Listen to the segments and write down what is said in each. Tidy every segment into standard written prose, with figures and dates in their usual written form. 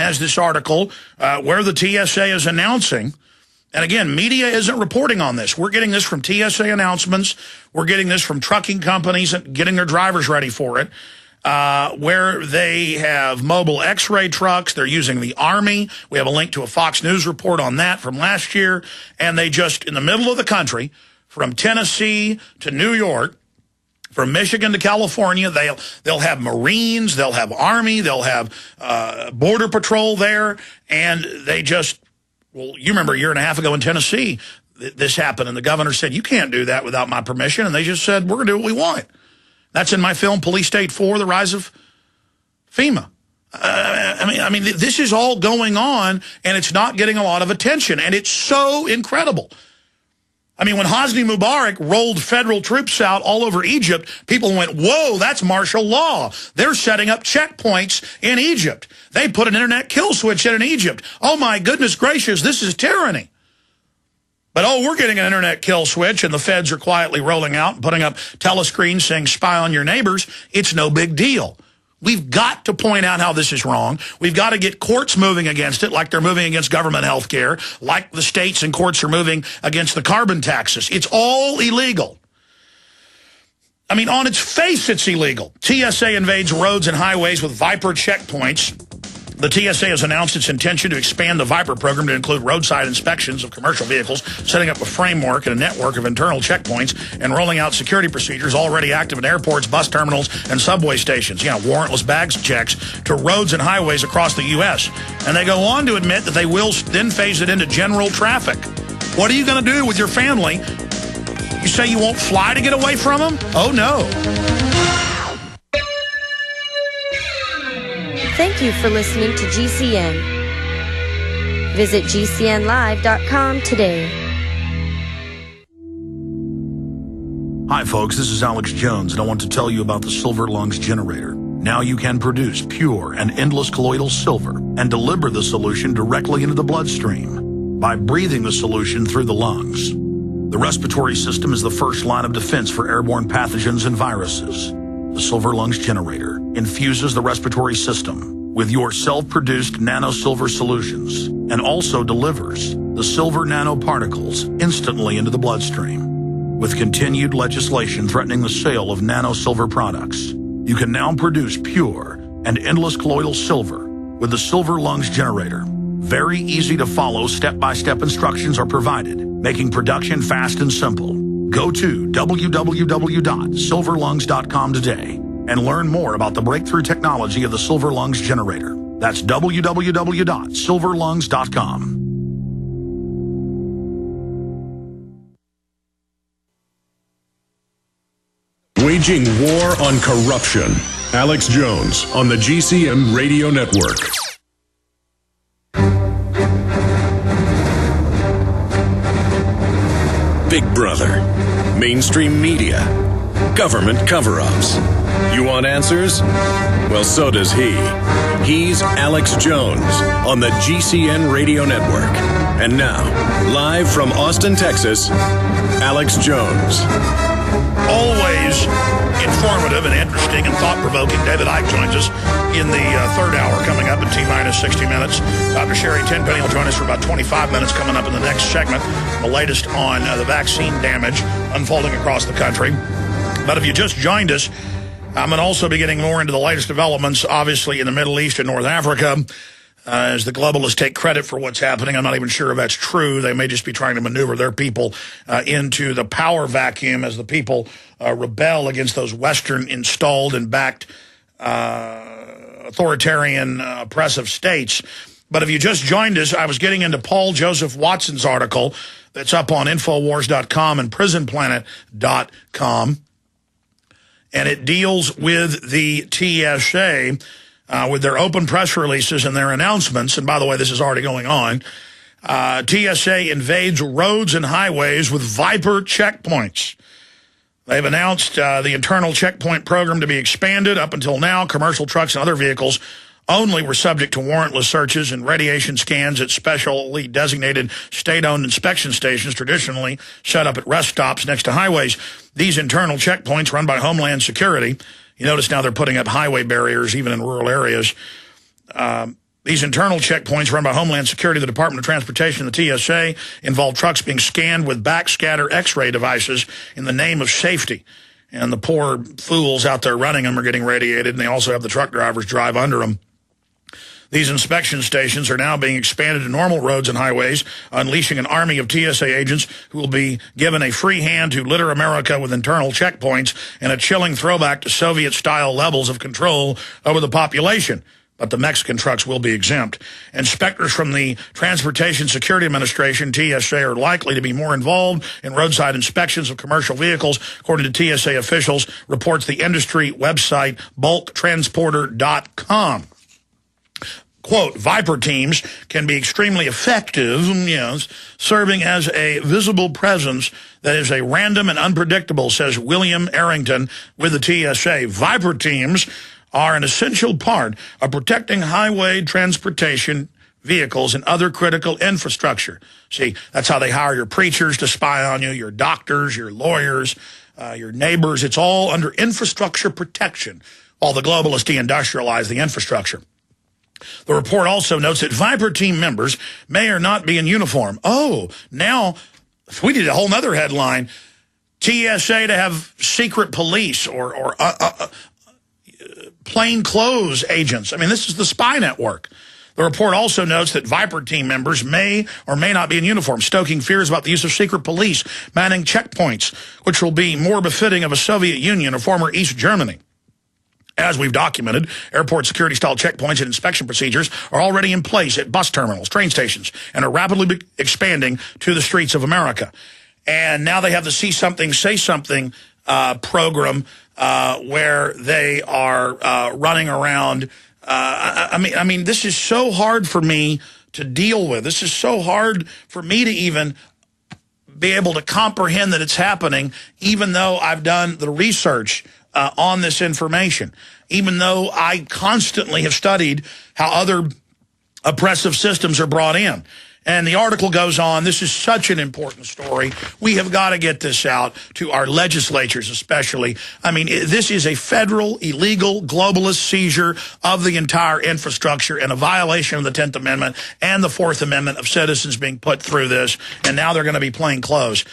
has this article where the TSA is announcing, and again, media isn't reporting on this. We're getting this from TSA announcements. We're getting this from trucking companies and getting their drivers ready for it, where they have mobile X-ray trucks. They're using the Army. We have a link to a Fox News report on that from last year. And they just, in the middle of the country, from Tennessee to New York, from Michigan to California, they'll have Marines, they'll have Army, they'll have Border Patrol there, and they just, well, you remember a year and a half ago in Tennessee, this happened, and the governor said, you can't do that without my permission, and they just said, we're going to do what we want. That's in my film, Police State 4, The Rise of FEMA. I mean, this is all going on, and it's not getting a lot of attention, and it's so incredible. I mean, when Hosni Mubarak rolled federal troops out all over Egypt, people went, whoa, that's martial law. They're setting up checkpoints in Egypt. They put an internet kill switch in Egypt. Oh, my goodness gracious, this is tyranny. But, oh, we're getting an internet kill switch, and the feds are quietly rolling out and putting up telescreens saying spy on your neighbors. It's no big deal. We've got to point out how this is wrong. We've got to get courts moving against it, like they're moving against government health care, like the states and courts are moving against the carbon taxes. It's all illegal. I mean, on its face, it's illegal. TSA invades roads and highways with Viper checkpoints. The TSA has announced its intention to expand the Viper program to include roadside inspections of commercial vehicles, setting up a framework and a network of internal checkpoints, and rolling out security procedures already active in airports, bus terminals, and subway stations. Warrantless bags checks to roads and highways across the U.S. And they go on to admit that they will then phase it into general traffic. What are you going to do with your family? You say you won't fly to get away from them? Oh, no. Thank you for listening to GCN. Visit GCNlive.com today. Hi, folks. This is Alex Jones, and I want to tell you about the Silver Lungs generator. Now you can produce pure and endless colloidal silver and deliver the solution directly into the bloodstream by breathing the solution through the lungs. The respiratory system is the first line of defense for airborne pathogens and viruses. The Silver Lungs generator infuses the respiratory system with your self-produced nano-silver solutions and also delivers the silver nanoparticles instantly into the bloodstream. With continued legislation threatening the sale of nano-silver products, you can now produce pure and endless colloidal silver with the Silver Lungs generator. Very easy to follow step-by-step instructions are provided, making production fast and simple. Go to www.silverlungs.com today and learn more about the breakthrough technology of the Silver Lungs generator. That's www.silverlungs.com. Waging war on corruption. Alex Jones on the GCN Radio Network. Big Brother, mainstream media, government cover-ups. You want answers? Well, so does he. He's Alex Jones on the GCN Radio Network. And now, live from Austin, Texas, Alex Jones. Always informative and interesting and thought-provoking. David Icke joins us in the third hour coming up in T-minus 60 minutes. Dr. Sherri Tenpenny will join us for about 25 minutes coming up in the next segment. The latest on the vaccine damage unfolding across the country. But if you just joined us, I'm going to also be getting more into the latest developments, obviously, in the Middle East and North Africa. As the globalists take credit for what's happening, I'm not even sure if that's true. They may just be trying to maneuver their people into the power vacuum as the people rebel against those Western installed and backed authoritarian oppressive states. But if you just joined us, I was getting into Paul Joseph Watson's article that's up on Infowars.com and PrisonPlanet.com. And it deals with the TSA with their open press releases and their announcements. And by the way, this is already going on. TSA invades roads and highways with Viper checkpoints. They've announced the internal checkpoint program to be expanded. Up until now, commercial trucks and other vehicles only were subject to warrantless searches and radiation scans at specially designated state-owned inspection stations traditionally set up at rest stops next to highways. These internal checkpoints run by Homeland Security. You notice now they're putting up highway barriers even in rural areas. These internal checkpoints run by Homeland Security, the Department of Transportation, and the TSA involve trucks being scanned with backscatter X-ray devices in the name of safety. And the poor fools out there running them are getting radiated, and they also have the truck drivers drive under them. These inspection stations are now being expanded to normal roads and highways, unleashing an army of TSA agents who will be given a free hand to litter America with internal checkpoints and a chilling throwback to Soviet-style levels of control over the population. But the Mexican trucks will be exempt. Inspectors from the Transportation Security Administration, TSA, are likely to be more involved in roadside inspections of commercial vehicles, according to TSA officials, reports the industry website bulktransporter.com. Quote, Viper teams can be extremely effective, yes, serving as a visible presence that is a random and unpredictable, says William Arrington with the TSA. Viper teams are an essential part of protecting highway transportation vehicles and other critical infrastructure. See, that's how they hire your preachers to spy on you, your doctors, your lawyers, your neighbors. It's all under infrastructure protection, while the globalists deindustrialize the infrastructure. The report also notes that Viper team members may or not be in uniform. Oh, now we need a whole nother headline. TSA to have secret police or plainclothes agents. I mean, this is the spy network. The report also notes that Viper team members may or may not be in uniform, stoking fears about the use of secret police manning checkpoints, which will be more befitting of a Soviet Union or former East Germany. As we've documented, airport security-style checkpoints and inspection procedures are already in place at bus terminals, train stations, and are rapidly expanding to the streets of America. And now they have the See Something, Say Something program where they are running around. I mean, this is so hard for me to deal with. This is so hard for me to even be able to comprehend that it's happening, even though I've done the research on this information, even though I constantly have studied how other oppressive systems are brought in. And the article goes on, this is such an important story. We have got to get this out to our legislatures especially. I mean, this is a federal, illegal, globalist seizure of the entire infrastructure and a violation of the 10th Amendment and the 4th Amendment of citizens being put through this. And now they're going to be plain clothes.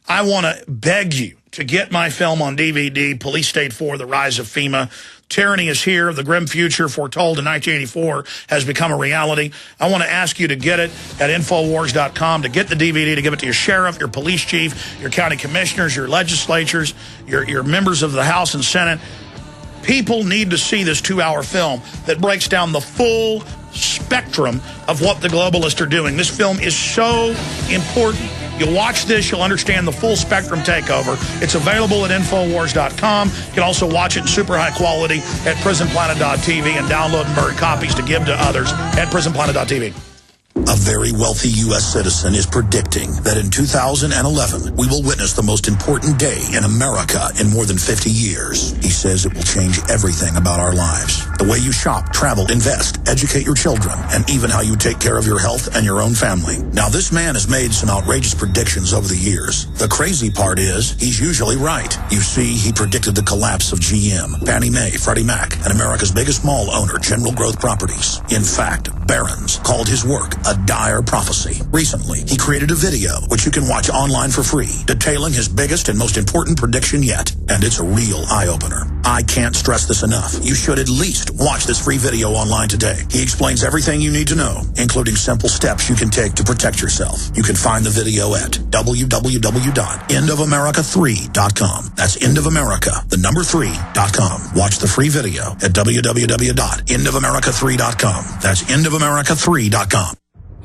I want to beg you to get my film on DVD, Police State 4, The Rise of FEMA. Tyranny is here. The grim future foretold in 1984 has become a reality. I want to ask you to get it at Infowars.com, to get the DVD, to give it to your sheriff, your police chief, your county commissioners, your legislatures, your members of the House and Senate. People need to see this 2-hour film that breaks down the full spectrum of what the globalists are doing. This film is so important. You'll watch this, you'll understand the full spectrum takeover. It's available at Infowars.com. You can also watch it in super high quality at PrisonPlanet.tv and download and burn copies to give to others at PrisonPlanet.tv. A very wealthy U.S. citizen is predicting that in 2011, we will witness the most important day in America in more than 50 years. He says it will change everything about our lives. The way you shop, travel, invest, educate your children, and even how you take care of your health and your own family. Now, this man has made some outrageous predictions over the years. The crazy part is, he's usually right. You see, he predicted the collapse of GM, Fannie Mae, Freddie Mac, and America's biggest mall owner, General Growth Properties. In fact, Barron's called his work a dire prophecy. Recently, he created a video, which you can watch online for free, detailing his biggest and most important prediction yet. And it's a real eye-opener. I can't stress this enough. You should at least watch this free video online today. He explains everything you need to know, including simple steps you can take to protect yourself. You can find the video at www.endofamerica3.com. That's endofamerica, the number 3.com. Watch the free video at www.endofamerica3.com. That's endofamerica3.com.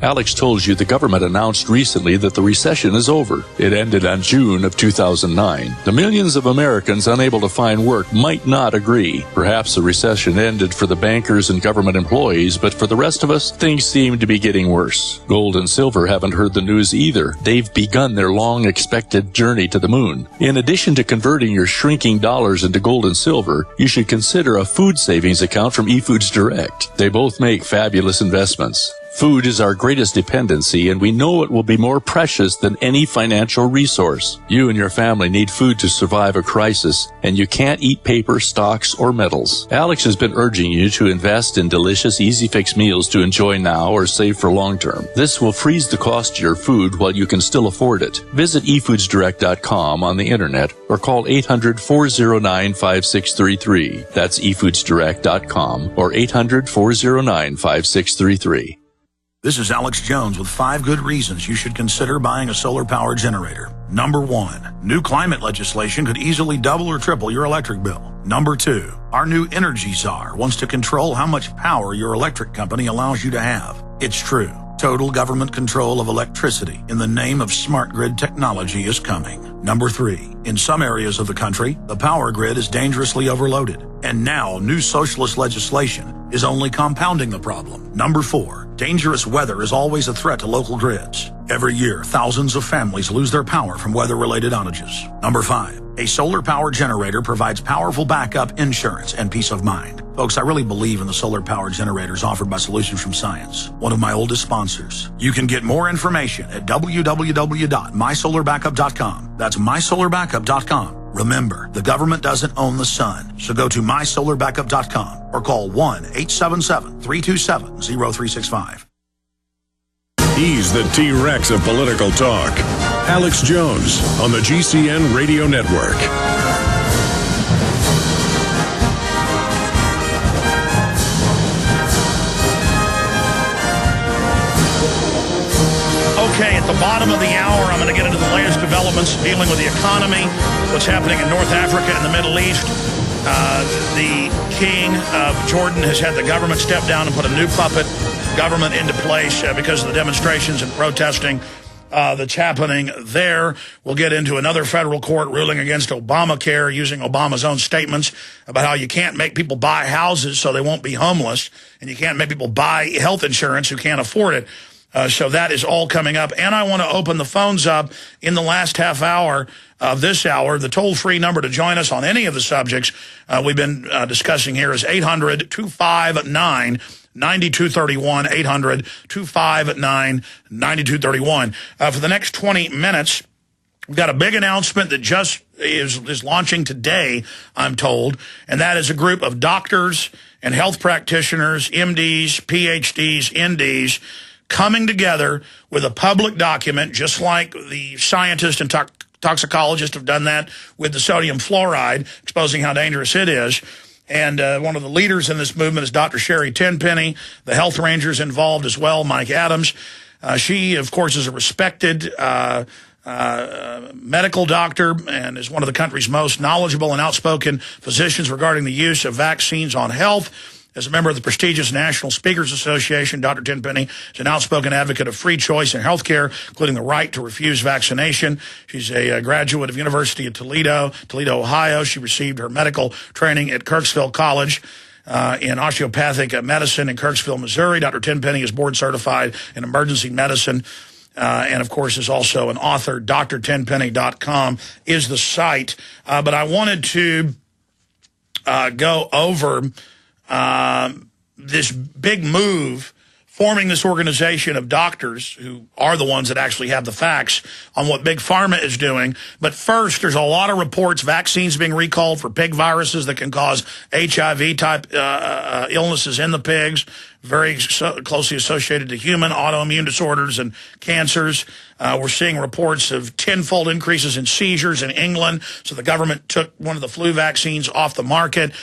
Alex told you the government announced recently that the recession is over. It ended on June of 2009. The millions of Americans unable to find work might not agree. Perhaps the recession ended for the bankers and government employees, but for the rest of us, things seem to be getting worse. Gold and silver haven't heard the news either. They've begun their long-expected journey to the moon. In addition to converting your shrinking dollars into gold and silver, you should consider a food savings account from eFoods Direct. They both make fabulous investments. Food is our greatest dependency, and we know it will be more precious than any financial resource. You and your family need food to survive a crisis, and you can't eat paper, stocks, or metals. Alex has been urging you to invest in delicious, easy-fix meals to enjoy now or save for long term. This will freeze the cost of your food while you can still afford it. Visit efoodsdirect.com on the internet or call 800-409-5633. That's efoodsdirect.com or 800-409-5633. This is Alex Jones with 5 good reasons you should consider buying a solar power generator. Number 1, new climate legislation could easily double or triple your electric bill. Number 2, our new energy czar wants to control how much power your electric company allows you to have. It's true. Total government control of electricity in the name of smart grid technology is coming. Number 3, in some areas of the country, the power grid is dangerously overloaded. And now new socialist legislation is only compounding the problem. Number 4, dangerous weather is always a threat to local grids. Every year, thousands of families lose their power from weather-related outages. Number 5, a solar power generator provides powerful backup insurance and peace of mind. Folks, I really believe in the solar power generators offered by Solutions from Science, one of my oldest sponsors. You can get more information at www.mysolarbackup.com. That's mysolarbackup.com. Remember, the government doesn't own the sun, so go to mysolarbackup.com or call 1-877-327-0365. He's the T-Rex of political talk. Alex Jones on the GCN Radio Network. Okay, at the bottom of the hour, I'm going to get into the latest developments dealing with the economy, what's happening in North Africa and the Middle East. The king of Jordan has had the government step down and put a new puppet government into place because of the demonstrations and protesting that's happening there. We'll get into another federal court ruling against Obamacare, using Obama's own statements about how you can't make people buy houses so they won't be homeless, and you can't make people buy health insurance who can't afford it. So that is all coming up. And I want to open the phones up in the last half hour of this hour. The toll-free number to join us on any of the subjects we've been discussing here is 800-259-9231, 800-259-9231. For the next 20 minutes, we've got a big announcement that just is launching today, I'm told, and that is a group of doctors and health practitioners, MDs, PhDs, NDs, coming together with a public document, just like the scientists and toxicologists have done that with the sodium fluoride, exposing how dangerous it is. And one of the leaders in this movement is Dr. Sherri Tenpenny, the health rangers involved as well, Mike Adams. She, of course, is a respected medical doctor and is one of the country's most knowledgeable and outspoken physicians regarding the use of vaccines on health. As a member of the prestigious National Speakers Association, Dr. Tenpenny is an outspoken advocate of free choice in healthcare, including the right to refuse vaccination. She's a graduate of University of Toledo, Ohio. She received her medical training at Kirksville College in osteopathic medicine in Kirksville, Missouri. Dr. Tenpenny is board certified in emergency medicine and, of course, is also an author. drtenpenny.com is the site. But I wanted to go over this big move, forming this organization of doctors who are the ones that actually have the facts on what Big Pharma is doing. But first, there's a lot of reports, vaccines being recalled for pig viruses that can cause HIV-type illnesses in the pigs, very closely associated to human autoimmune disorders and cancers. We're seeing reports of tenfold increases in seizures in England, so the government took one of the flu vaccines off the market.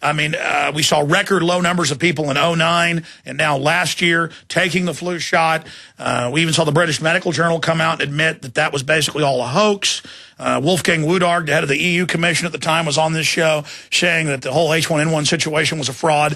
I mean, we saw record low numbers of people in 2009 and now last year taking the flu shot. We even saw the British Medical Journal come out and admit that that was basically all a hoax. Wolfgang Wodarg, the head of the EU Commission at the time, was on this show saying that the whole H1N1 situation was a fraud.